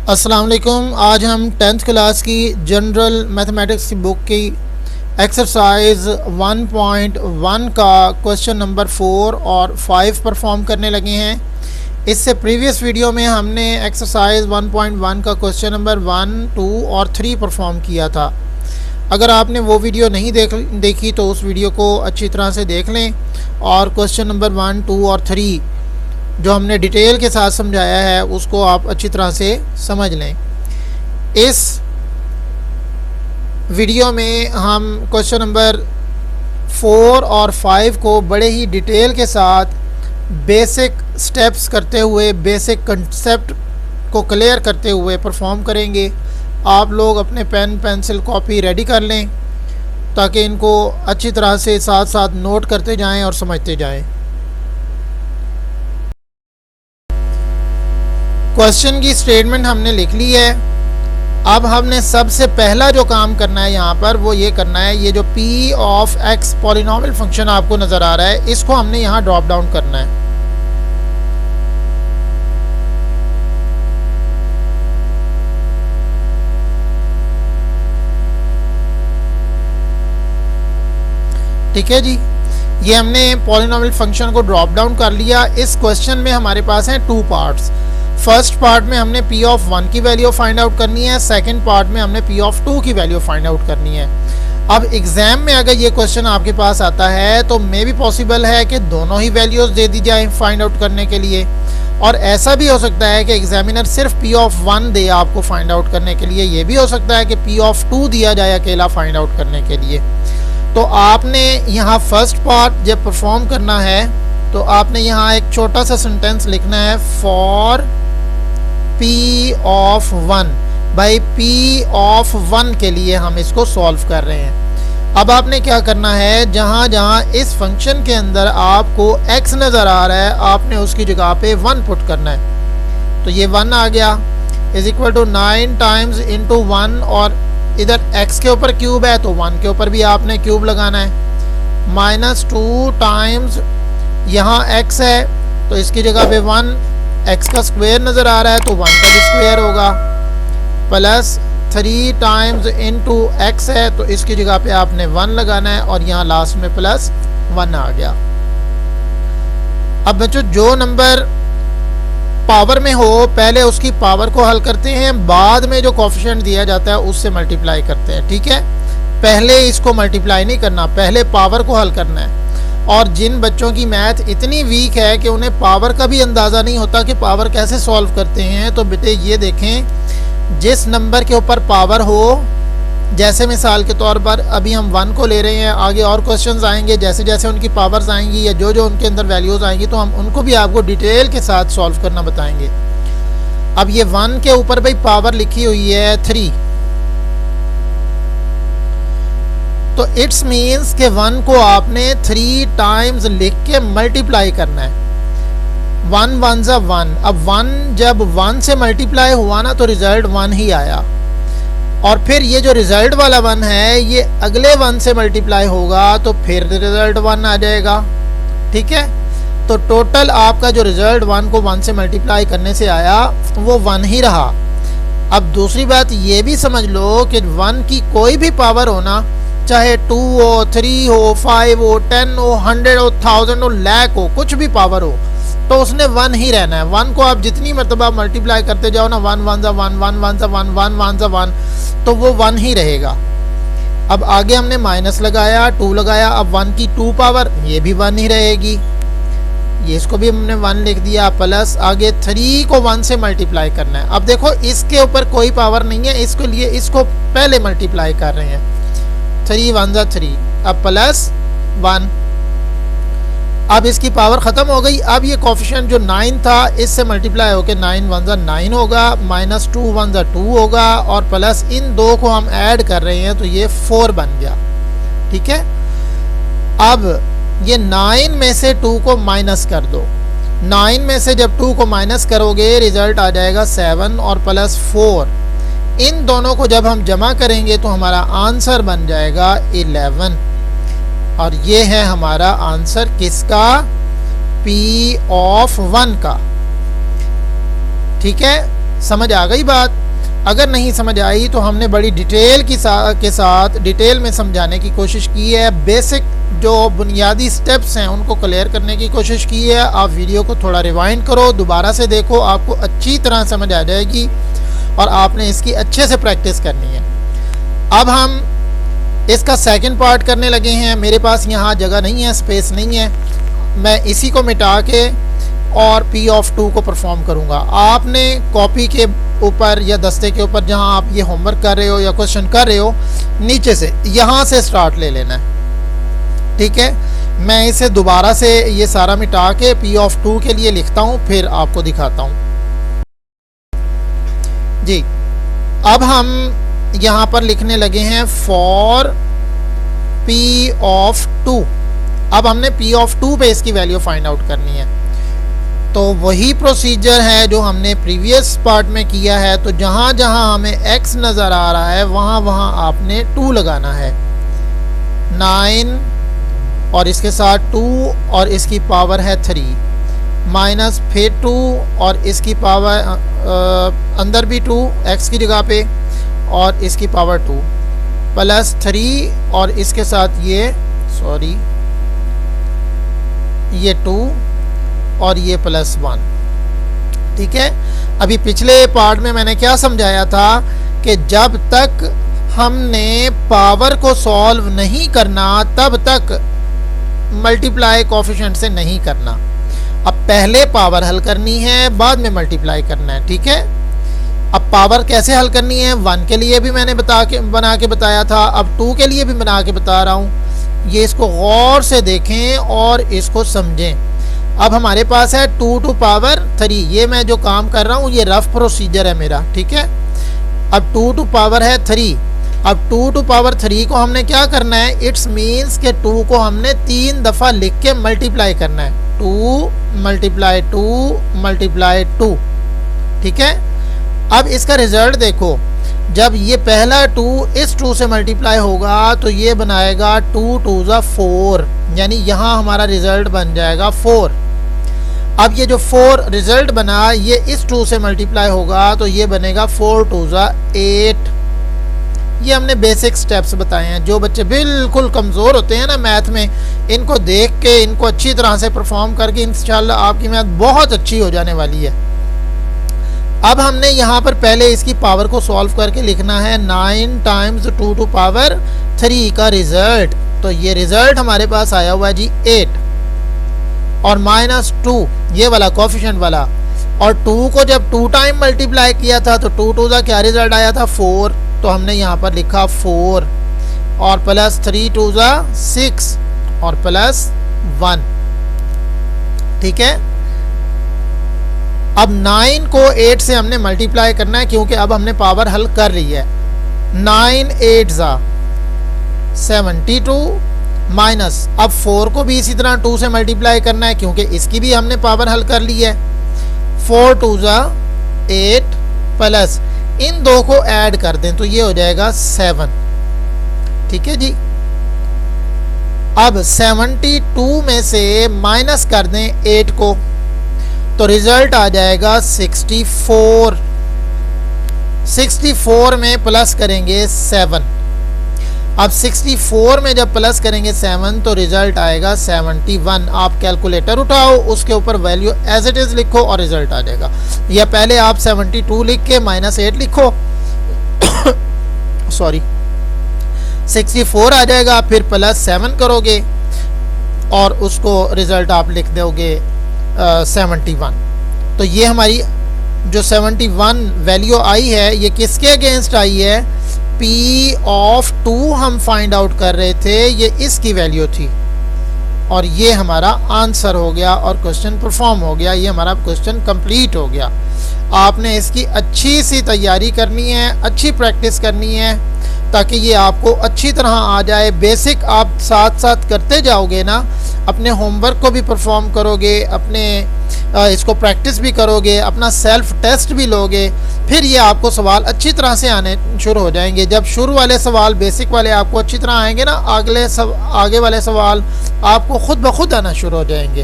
अस्सलाम वालेकुम। आज हम 10th क्लास की जनरल मैथमेटिक्स की बुक की एक्सरसाइज 1.1 का क्वेश्चन नंबर 4 और 5 परफॉर्म करने लगे हैं। इससे प्रीवियस वीडियो में हमने एक्सरसाइज 1.1 का क्वेश्चन नंबर 1, 2 और 3 परफॉर्म किया था। अगर आपने वो वीडियो नहीं देखी तो उस वीडियो को अच्छी तरह से देख लें और क्वेश्चन नंबर 1, 2 और 3 जो हमने डिटेल के साथ समझाया है उसको आप अच्छी तरह से समझ लें। इस वीडियो में हम क्वेश्चन नंबर 4 और 5 को बड़े ही डिटेल के साथ बेसिक स्टेप्स करते हुए, बेसिक कंसेप्ट को क्लियर करते हुए परफॉर्म करेंगे। आप लोग अपने पेन, पेंसिल, कॉपी रेडी कर लें ताकि इनको अच्छी तरह से साथ साथ नोट करते जाएं और समझते जाएं। क्वेश्चन की स्टेटमेंट हमने लिख ली है। अब हमने सबसे पहला जो काम करना है यहाँ पर वो ये करना है, ये जो p of x polynomial function आपको नज़र आ रहा है इसको हमने यहाँ ड्रॉप डाउन करना है। ठीक है जी, ये हमने पॉलिनोमियल फंक्शन को ड्रॉप डाउन कर लिया। इस क्वेश्चन में हमारे पास हैं 2 पार्ट्स। फर्स्ट पार्ट में हमने p ऑफ 1 की वैल्यू फाइंड आउट करनी है, सेकंड पार्ट में हमने p ऑफ 2 की वैल्यू फाइंड आउट करनी है। अब एग्जाम में अगर ये क्वेश्चन आपके पास आता है तो मे भी पॉसिबल है कि दोनों ही वैल्यूज दे दी जाए फाइंड आउट करने के लिए, और ऐसा भी हो सकता है कि एग्जामिनर सिर्फ p ऑफ 1 दे आपको फाइंड आउट करने के लिए। ये भी हो सकता है कि p ऑफ 2 दिया जाए अकेला फाइंड आउट करने के लिए। तो आपने यहाँ फर्स्ट पार्ट जब परफॉर्म करना है तो आपने यहाँ एक छोटा सा सेंटेंस लिखना है, फॉर p ऑफ 1। भाई p ऑफ 1 के लिए हम इसको सॉल्व कर रहे हैं। अब आपने क्या करना है, जहाँ जहाँ इस फंक्शन के अंदर आपको x नज़र आ रहा है आपने उसकी जगह पे 1 पुट करना है। तो ये 1 आ गया is equal to 9 times into 1, और इधर x के ऊपर क्यूब है तो 1 के ऊपर भी आपने क्यूब लगाना है। माइनस 2 टाइम्स यहाँ x है तो इसकी जगह पे 1, x का स्क्वायर नज़र आ रहा है तो 1 का भी स्क्वायर होगा, प्लस 3 टाइम्स इंटू x है तो इसकी जगह पे आपने 1 लगाना है और यहाँ लास्ट में प्लस 1 आ गया। अब बच्चों जो नंबर पावर में हो पहले उसकी पावर को हल करते हैं, बाद में जो कोफिशिएंट दिया जाता है उससे मल्टीप्लाई करते हैं। ठीक है, पहले इसको मल्टीप्लाई नहीं करना, पहले पावर को हल करना है। और जिन बच्चों की मैथ इतनी वीक है कि उन्हें पावर का भी अंदाज़ा नहीं होता कि पावर कैसे सॉल्व करते हैं, तो बेटे ये देखें, जिस नंबर के ऊपर पावर हो, जैसे मिसाल के तौर पर अभी हम 1 को ले रहे हैं, आगे और क्वेश्चंस आएंगे जैसे जैसे उनकी पावर्स आएंगी या जो जो उनके अंदर वैल्यूज़ आएंगी तो हम उनको भी आपको डिटेल के साथ सॉल्व करना बताएंगे। अब ये 1 के ऊपर भाई पावर लिखी हुई है 3, तो इट्स मीन्स के 1 को आपने 3 टाइम्स लिख के मल्टीप्लाई करना है। 1 1 ज़ा 1। अब 1 जब 1 से मल्टीप्लाई हुआ ना तो रिजल्ट 1 ही आया, और फिर ये जो रिजल्ट वाला 1 है ये अगले 1 से मल्टीप्लाई होगा तो फिर रिजल्ट 1 आ जाएगा। ठीक है, तो टोटल आपका जो रिजल्ट 1 को 1 से मल्टीप्लाई करने से आया वो 1 ही रहा। अब दूसरी बात ये भी समझ लो कि 1 की कोई भी पावर हो ना, चाहे 2 हो, 3 हो, 5 हो, 10 हो, 100 हो, 1000 हो, लाख हो, कुछ भी पावर हो तो उसने 1 ही रहना है। 1 को आप जितनी मरतबा मल्टीप्लाई करते जाओ ना, 1 1 ज़ा 1, 1 1 ज़ा 1, 1 1 ज़ा 1, तो वो 1 ही रहेगा। अब आगे हमने माइनस लगाया, 2 लगाया, अब 1 की 2 पावर ये भी 1 ही रहेगी, ये इसको भी हमने 1 लिख दिया, प्लस आगे 3 को 1 से मल्टीप्लाई करना है। अब देखो इसके ऊपर कोई पावर नहीं है, इसके लिए इसको पहले मल्टीप्लाई कर रहे हैं, 3 1 ज़ा 3, अब प्लस 1। अब इसकी पावर ख़त्म हो गई। अब ये कोफिशिएंट जो 9 था इससे मल्टीप्लाई होकर 9 1 ज़ा 9 होगा, माइनस 2 1 ज़ा 2 होगा, और प्लस इन 2 को हम ऐड कर रहे हैं तो ये 4 बन गया। ठीक है, अब ये 9 में से 2 को माइनस कर दो। 9 में से जब 2 को माइनस करोगे रिजल्ट आ जाएगा 7 और प्लस 4। इन दोनों को जब हम जमा करेंगे तो हमारा आंसर बन जाएगा 11, और ये है हमारा आंसर किसका, p ऑफ 1 का। ठीक है, समझ आ गई बात? अगर नहीं समझ आई तो हमने बड़ी डिटेल के साथ डिटेल में समझाने की कोशिश की है। बेसिक जो बुनियादी स्टेप्स हैं उनको क्लियर करने की कोशिश की है। आप वीडियो को थोड़ा रिवाइंड करो, दोबारा से देखो, आपको अच्छी तरह समझ आ जाएगी और आपने इसकी अच्छे से प्रैक्टिस करनी है। अब हम इसका सेकंड पार्ट करने लगे हैं। मेरे पास यहाँ जगह नहीं है, स्पेस नहीं है, मैं इसी को मिटा के और P ऑफ 2 को परफॉर्म करूँगा। आपने कॉपी के ऊपर या दस्ते के ऊपर जहाँ आप ये होमवर्क कर रहे हो या क्वेश्चन कर रहे हो, नीचे से यहाँ से स्टार्ट ले लेना है, ठीक है। मैं इसे दोबारा से ये सारा मिटा के P ऑफ 2 के लिए लिखता हूँ, फिर आपको दिखाता हूँ जी। अब हम यहाँ पर लिखने लगे हैं फॉर P ऑफ 2। अब हमने P ऑफ 2 पे इसकी वैल्यू फाइंड आउट करनी है। तो वही प्रोसीजर है जो हमने प्रीवियस पार्ट में किया है। तो जहाँ जहाँ हमें x नज़र आ रहा है वहाँ वहाँ आपने 2 लगाना है। 9 और इसके साथ 2 और इसकी पावर है 3, माइनस फिर 2 और इसकी पावर अंदर भी 2 x की जगह पे और इसकी पावर 2, प्लस 3 और इसके साथ ये ये 2 और ये प्लस 1, ठीक है। अभी पिछले पार्ट में मैंने क्या समझाया था कि जब तक हमने पावर को सॉल्व नहीं करना तब तक मल्टीप्लाई कोफिशिएंट से नहीं करना। अब पहले पावर हल करनी है, बाद में मल्टीप्लाई करना है, ठीक है। अब पावर कैसे हल करनी है, 1 के लिए भी मैंने बना के बताया था, अब 2 के लिए भी बना के बता रहा हूँ। ये इसको गौर से देखें और इसको समझें। अब हमारे पास है 2 टू पावर 3। ये मैं जो काम कर रहा हूँ ये रफ प्रोसीजर है मेरा, ठीक है। अब 2 टू पावर है 3। अब 2 टू पावर 3 को हमने क्या करना है, इट्स मीन्स के 2 को हमने 3 दफ़ा लिख के मल्टीप्लाई करना है। 2 मल्टीप्लाई 2 मल्टीप्लाई 2, ठीक है। अब इसका रिजल्ट देखो, जब ये पहला 2 इस 2 से मल्टीप्लाई होगा तो ये बनाएगा 2 2 ज़ा 4, यानी यहाँ हमारा रिजल्ट बन जाएगा 4। अब ये जो 4 रिजल्ट बना ये इस 2 से मल्टीप्लाई होगा तो ये बनेगा 4 2 ज़ा 8। ये हमने बेसिक स्टेप्स बताए हैं। जो बच्चे बिल्कुल कमज़ोर होते हैं ना मैथ में, इनको देख के इनको अच्छी तरह से परफॉर्म करके इंशाल्लाह आपकी मैथ बहुत अच्छी हो जाने वाली है। अब हमने यहाँ पर पहले इसकी पावर को सॉल्व करके लिखना है 9 टाइम्स 2 टू पावर 3 का रिजल्ट। तो ये रिजल्ट हमारे पास आया हुआ है जी 8 और माइनस 2 ये वाला कोफिशिएंट वाला, और 2 को जब 2 टाइम मल्टीप्लाई किया था तो 2 2 का क्या रिजल्ट आया था 4। तो हमने यहाँ पर लिखा 4 और प्लस 3 2 ज़ा 6 और प्लस 1, ठीक है। अब 9 को 8 से हमने मल्टीप्लाई करना है क्योंकि अब हमने पावर हल कर ली है। 9 8 ज़ा 72 माइनस, अब 4 को भी इसी तरह 2 से मल्टीप्लाई करना है क्योंकि इसकी भी हमने पावर हल कर ली है। 4 2 ज़ा 8 प्लस इन दो को ऐड कर दें तो ये हो जाएगा 7, ठीक है जी। अब 72 में से माइनस कर दें 8 को तो रिजल्ट आ जाएगा 64। 64 में प्लस करेंगे 7। अब 64 में जब प्लस करेंगे 7 तो रिजल्ट आएगा 71। आप कैलकुलेटर उठाओ, उसके ऊपर वैल्यू एज इट इज़ लिखो और रिजल्ट आ जाएगा। या पहले आप 72 लिख के माइनस 8 लिखो सॉरी 64 आ जाएगा, फिर प्लस 7 करोगे और उसको रिजल्ट आप लिख दोगे 71। तो ये हमारी जो 71 वैल्यू आई है ये किसके अगेंस्ट आई है, P ऑफ 2 हम फाइंड आउट कर रहे थे, ये इसकी वैल्यू थी और ये हमारा आंसर हो गया और क्वेश्चन परफॉर्म हो गया। ये हमारा क्वेश्चन कंप्लीट हो गया। आपने इसकी अच्छी सी तैयारी करनी है, अच्छी प्रैक्टिस करनी है ताकि ये आपको अच्छी तरह आ जाए। बेसिक आप साथ साथ करते जाओगे ना, अपने होमवर्क को भी परफॉर्म करोगे, अपने इसको प्रैक्टिस भी करोगे, अपना सेल्फ टेस्ट भी लोगे, फिर ये आपको सवाल अच्छी तरह से आने शुरू हो जाएंगे। जब शुरू वाले सवाल बेसिक वाले आपको अच्छी तरह आएंगे ना, आगे वाले सवाल आपको खुद ब खुद आना शुरू हो जाएंगे।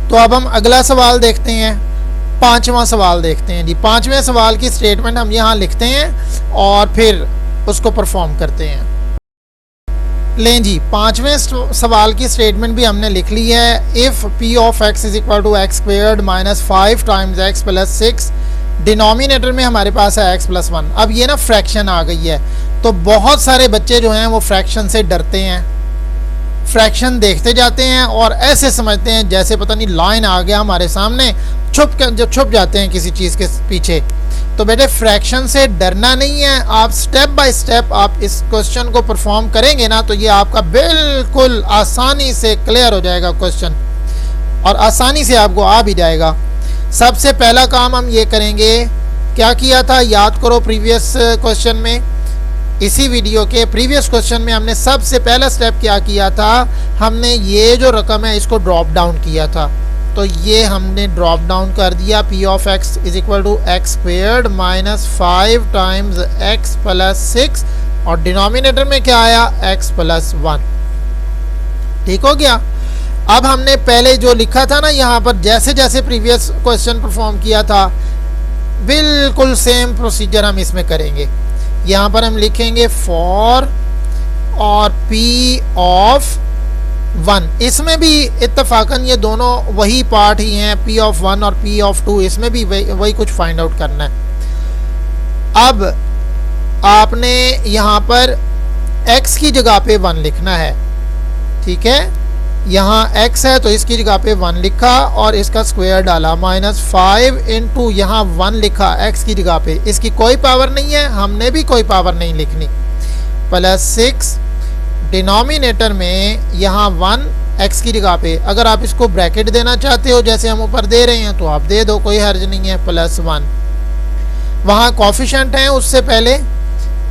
तो अब हम अगला सवाल देखते हैं। पांचवा सवाल देखते हैं जी। पांचवें सवाल की स्टेटमेंट हम यहाँ लिखते हैं और फिर उसको परफॉर्म करते हैं। लें जी, पांचवें सवाल की स्टेटमेंट भी हमने लिख ली है। If P of X is equal to X squared minus 5 times X plus 6, denominator में हमारे पास है एक्स प्लस 1। अब ये ना फ्रैक्शन आ गई है, तो बहुत सारे बच्चे जो हैं वो फ्रैक्शन से डरते हैं, फ्रैक्शन देखते जाते हैं और ऐसे समझते हैं जैसे पता नहीं लाइन आ गया हमारे सामने, छुप जाते हैं किसी चीज़ के पीछे। तो बेटे फ्रैक्शन से डरना नहीं है, आप स्टेप बाय स्टेप आप इस क्वेश्चन को परफॉर्म करेंगे ना तो ये आपका बिल्कुल आसानी से क्लियर हो जाएगा क्वेश्चन, और आसानी से आपको आ भी जाएगा। सबसे पहला काम हम ये करेंगे, क्या किया था याद करो प्रीवियस क्वेश्चन में, इसी वीडियो के प्रीवियस क्वेश्चन में हमने सबसे पहला स्टेप क्या किया था, हमने ये जो रकम है इसको ड्रॉप डाउन किया था। तो ये हमने ड्रॉप डाउन कर दिया, P of X is equal to X squared minus 5 times X plus 6, और डिनोमिनेटर में क्या आया एक्स प्लस 1। ठीक हो गया। अब हमने पहले जो लिखा था ना यहाँ पर, जैसे जैसे प्रीवियस क्वेश्चन परफॉर्म किया था बिल्कुल सेम प्रोसीजर हम इसमें करेंगे। यहाँ पर हम लिखेंगे फॉर और पी ऑफ 1, इसमें भी इत्तफाकन ये दोनों वही पार्ट ही हैं, पी ऑफ 1 और पी ऑफ 2, इसमें भी वही कुछ फाइंड आउट करना है। अब आपने यहाँ पर x की जगह पे 1 लिखना है, ठीक है। यहाँ x है तो इसकी जगह पे 1 लिखा और इसका स्क्वायर डाला, माइनस 5 इंटू यहाँ 1 लिखा x की जगह पे, इसकी कोई पावर नहीं है, हमने भी कोई पावर नहीं लिखनी, प्लस 6 डिनोमिनेटर में यहाँ 1 x की जगह पे। अगर आप इसको ब्रैकेट देना चाहते हो जैसे हम ऊपर दे रहे हैं तो आप दे दो, कोई हर्ज नहीं है, प्लस 1। वहाँ कॉफिशेंट है उससे पहले,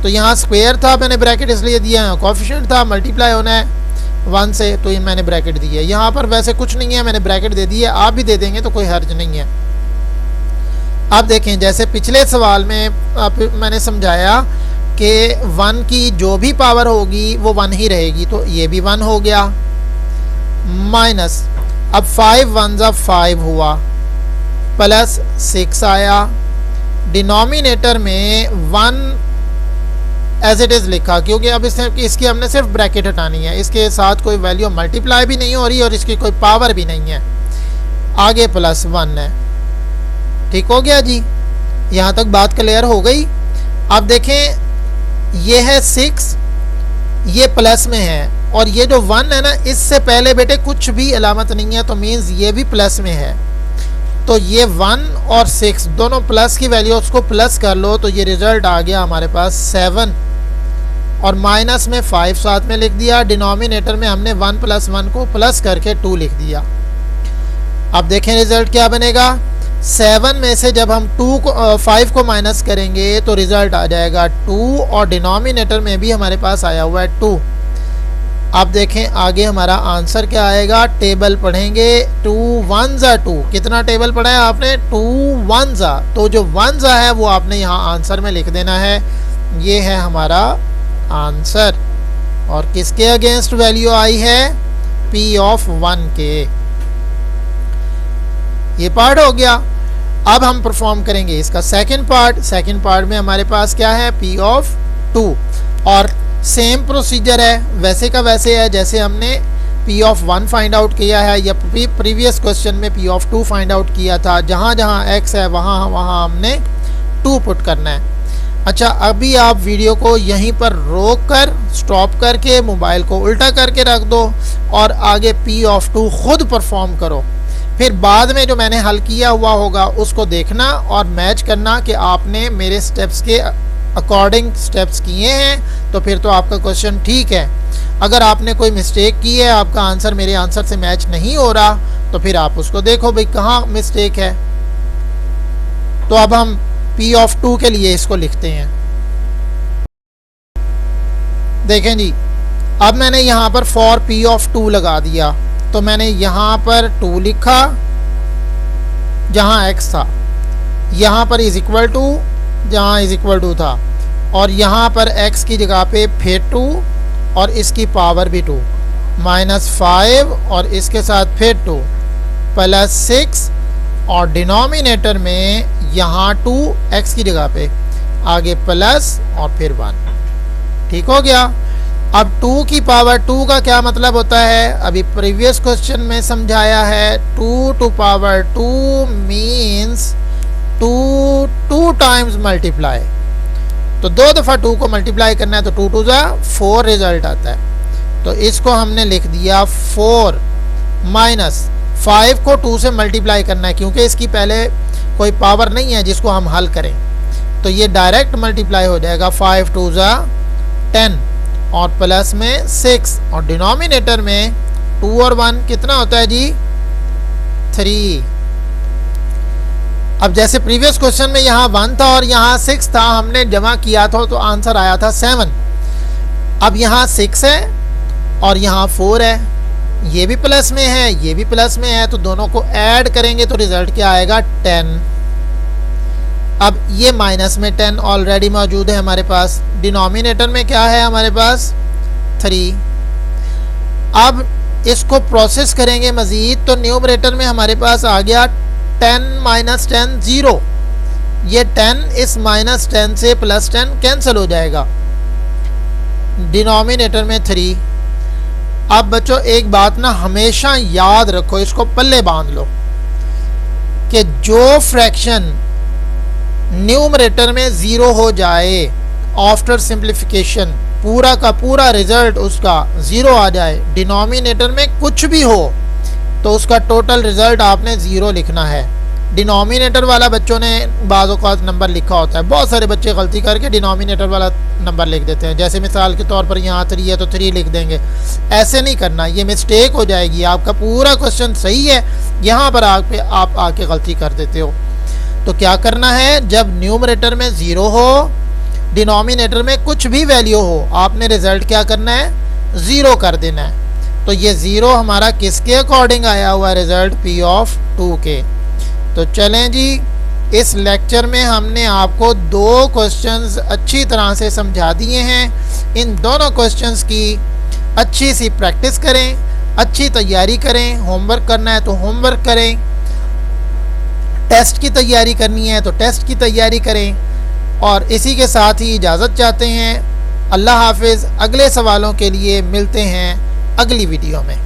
तो यहाँ स्क्वायर था मैंने ब्रैकेट इसलिए दिया है, कॉफिशेंट था मल्टीप्लाई होना है 1 से तो ये मैंने ब्रैकेट दी है। यहाँ पर वैसे कुछ नहीं है, मैंने ब्रैकेट दे दी है, आप भी दे देंगे तो कोई हर्ज नहीं है। अब देखें जैसे पिछले सवाल में मैंने समझाया कि 1 की जो भी पावर होगी वो 1 ही रहेगी, तो ये भी 1 हो गया, माइनस अब 5 1 जा 5 हुआ, प्लस 6 आया, डिनोमिनेटर में 1 एज इट इज़ लिखा, क्योंकि अब इसकी हमने सिर्फ ब्रैकेट हटानी है, इसके साथ कोई वैल्यू मल्टीप्लाई भी नहीं हो रही और इसकी कोई पावर भी नहीं है, आगे प्लस 1 है। ठीक हो गया जी, यहाँ तक बात क्लियर हो गई। अब देखें ये है 6, ये प्लस में है, और ये जो 1 है ना इससे पहले बेटे कुछ भी अलामत नहीं है, तो मीन्स ये भी प्लस में है। तो ये 1 और 6 दोनों प्लस की वैल्यू, उसको प्लस कर लो तो ये रिजल्ट आ गया हमारे पास 7, और माइनस में 5 साथ में लिख दिया, डिनोमिनेटर में हमने 1 प्लस 1 को प्लस करके 2 लिख दिया। अब देखें रिजल्ट क्या बनेगा, 7 में से जब हम 5 को माइनस करेंगे तो रिजल्ट आ जाएगा 2, और डिनोमिनेटर में भी हमारे पास आया हुआ है 2। अब देखें आगे हमारा आंसर क्या आएगा, टेबल पढ़ेंगे, 2 1 जा 2, कितना टेबल पढ़ा है आपने, 2 1 जा, तो जो 1 जा है वो आपने यहाँ आंसर में लिख देना है, ये है हमारा आंसर। और किसके अगेंस्ट वैल्यू आई है, P ऑफ 1 के। ये पार्ट हो गया। अब हम परफॉर्म करेंगे इसका सेकंड पार्ट। सेकंड पार्ट में हमारे पास क्या है, P ऑफ 2, और सेम प्रोसीजर है, वैसे का वैसे है जैसे हमने P ऑफ 1 फाइंड आउट किया है, या प्रीवियस क्वेश्चन में P ऑफ 2 फाइंड आउट किया था। जहाँ जहाँ x है वहाँ वहाँ हमने 2 पुट करना है। अच्छा, अभी आप वीडियो को यहीं पर रोक कर स्टॉप करके मोबाइल को उल्टा करके रख दो और आगे P ऑफ 2 खुद परफॉर्म करो, फिर बाद में जो मैंने हल किया हुआ होगा उसको देखना और मैच करना कि आपने मेरे स्टेप्स के अकॉर्डिंग स्टेप्स किए हैं, तो फिर तो आपका क्वेश्चन ठीक है। अगर आपने कोई मिस्टेक की है, आपका आंसर मेरे आंसर से मैच नहीं हो रहा, तो फिर आप उसको देखो भाई कहाँ मिस्टेक है। तो अब हम P ऑफ 2 के लिए इसको लिखते हैं। देखें जी, अब मैंने यहाँ पर फॉर P ऑफ 2 लगा दिया, तो मैंने यहाँ पर 2 लिखा जहाँ x था, यहाँ पर इज इक्वल टू जहाँ इज इक्वल टू था, और यहाँ पर x की जगह पे फिर 2 और इसकी पावर भी 2, माइनस 5 और इसके साथ फिर 2 प्लस 6 और डिनोमिनेटर में यहाँ 2 x की जगह पे आगे प्लस और फिर 1। ठीक हो गया। अब 2 की पावर 2 का क्या मतलब होता है, अभी प्रीवियस क्वेश्चन में समझाया है। 2 to power 2 means 2 times multiply, तो 2 दफ़ा 2 को मल्टीप्लाई करना है तो 2 2 जा 4 रिजल्ट आता है। तो इसको हमने लिख दिया 4 माइनस 5 को 2 से मल्टीप्लाई करना है, क्योंकि इसकी पहले कोई पावर नहीं है जिसको हम हल करें, तो ये डायरेक्ट मल्टीप्लाई हो जाएगा। 5 2 जा 10 और प्लस में 6 और डिनोमिनेटर में 2 और 1 कितना होता है जी 3। अब जैसे प्रीवियस क्वेश्चन में यहाँ 1 था और यहाँ 6 था, हमने जमा किया था तो आंसर आया था 7। अब यहाँ 6 है और यहाँ 4 है, ये भी प्लस में है ये भी प्लस में है, तो दोनों को ऐड करेंगे तो रिजल्ट क्या आएगा 10। अब ये माइनस में 10 ऑलरेडी मौजूद है हमारे पास। डिनोमिनेटर में क्या है हमारे पास 3। अब इसको प्रोसेस करेंगे मज़ीद, तो न्यूमरेटर में हमारे पास आ गया 10 माइनस 10 0। ये 10 इस माइनस 10 से प्लस 10 कैंसिल हो जाएगा। डिनोमिनेटर में 3। अब बच्चों एक बात ना हमेशा याद रखो, इसको पल्ले बांध लो कि जो फ्रैक्शन न्यूमरेटर में 0 हो जाए आफ्टर सिंप्लीफिकेशन, पूरा का पूरा रिजल्ट उसका 0 आ जाए, डिनोमिनेटर में कुछ भी हो तो उसका टोटल रिजल्ट आपने 0 लिखना है। डिनोमिनेटर वाला बच्चों ने बाज़ औक़ात नंबर लिखा होता है, बहुत सारे बच्चे गलती करके डिनोमिनेटर वाला नंबर लिख देते हैं। जैसे मिसाल के तौर पर यहाँ 3 है तो 3 लिख देंगे, ऐसे नहीं करना, ये मिस्टेक हो जाएगी। आपका पूरा क्वेश्चन सही है, यहाँ पर आप आके गलती कर देते हो। तो क्या करना है, जब न्यूमरेटर में 0 हो, डिनोमिनेटर में कुछ भी वैल्यू हो, आपने रिजल्ट क्या करना है 0 कर देना है। तो ये 0 हमारा किसके अकॉर्डिंग आया हुआ रिजल्ट P ऑफ 2 के। तो चलें जी, इस लेक्चर में हमने आपको 2 क्वेश्चंस अच्छी तरह से समझा दिए हैं। इन दोनों क्वेश्चंस की अच्छी सी प्रैक्टिस करें, अच्छी तैयारी करें। होमवर्क करना है तो होमवर्क करें, टेस्ट की तैयारी करनी है तो टेस्ट की तैयारी करें। और इसी के साथ ही इजाज़त चाहते हैं। अल्लाह हाफिज़। अगले सवालों के लिए मिलते हैं अगली वीडियो में।